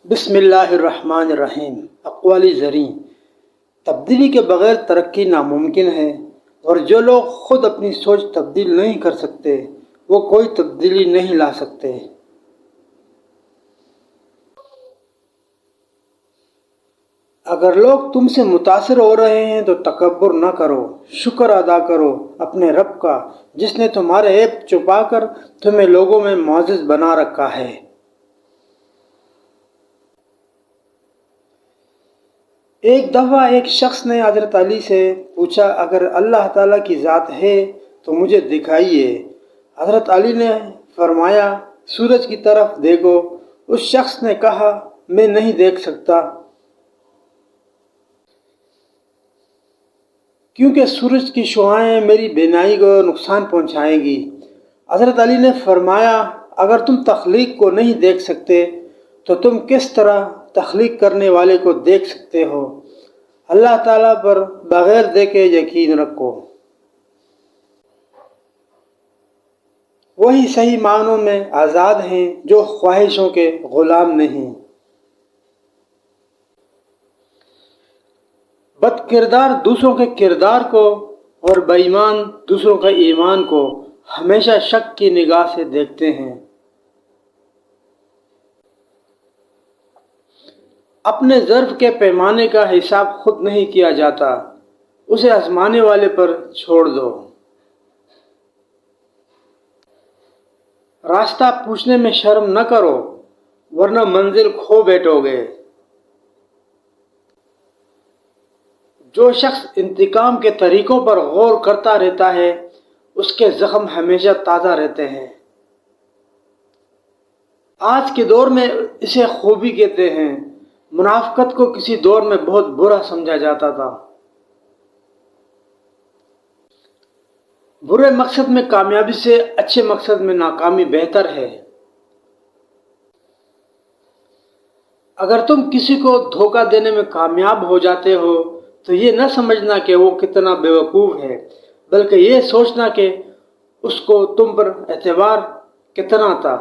بسم اللہ الرحمن الرحیم۔ اقوالی زریں: تبدیلی کے بغیر ترقی ناممکن ہے، اور جو لوگ خود اپنی سوچ تبدیل نہیں کر سکتے وہ کوئی تبدیلی نہیں لا سکتے۔ اگر لوگ تم سے متاثر ہو رہے ہیں تو تکبر نہ کرو، شکر ادا کرو اپنے رب کا جس نے تمہارے عیب چھپا کر تمہیں لوگوں میں معزز بنا رکھا ہے۔ ایک دفعہ ایک شخص نے حضرت علی سے پوچھا، اگر اللہ تعالیٰ کی ذات ہے تو مجھے دکھائیے۔ حضرت علی نے فرمایا، سورج کی طرف دیکھو۔ اس شخص نے کہا، میں نہیں دیکھ سکتا، کیونکہ سورج کی شعاعیں میری بینائی کو نقصان پہنچائیں گی۔ حضرت علی نے فرمایا، اگر تم تخلیق کو نہیں دیکھ سکتے تو تم کس طرح تخلیق کرنے والے کو دیکھ سکتے ہو؟ اللہ تعالیٰ پر بغیر دیکھے یقین رکھو۔ وہی صحیح معنوں میں آزاد ہیں جو خواہشوں کے غلام نہیں۔ بد کردار دوسروں کے کردار کو اور بے ایمان دوسروں کے ایمان کو ہمیشہ شک کی نگاہ سے دیکھتے ہیں۔ اپنے ظرف کے پیمانے کا حساب خود نہیں کیا جاتا، اسے آزمانے والے پر چھوڑ دو۔ راستہ پوچھنے میں شرم نہ کرو، ورنہ منزل کھو بیٹھو گے۔ جو شخص انتقام کے طریقوں پر غور کرتا رہتا ہے اس کے زخم ہمیشہ تازہ رہتے ہیں۔ آج کے دور میں اسے خوبی کہتے ہیں، منافقت کو کسی دور میں بہت برا سمجھا جاتا تھا۔ برے مقصد میں کامیابی سے اچھے مقصد میں ناکامی بہتر ہے۔ اگر تم کسی کو دھوکہ دینے میں کامیاب ہو جاتے ہو تو یہ نہ سمجھنا کہ وہ کتنا بیوقوف ہے، بلکہ یہ سوچنا کہ اس کو تم پر اعتبار کتنا تھا۔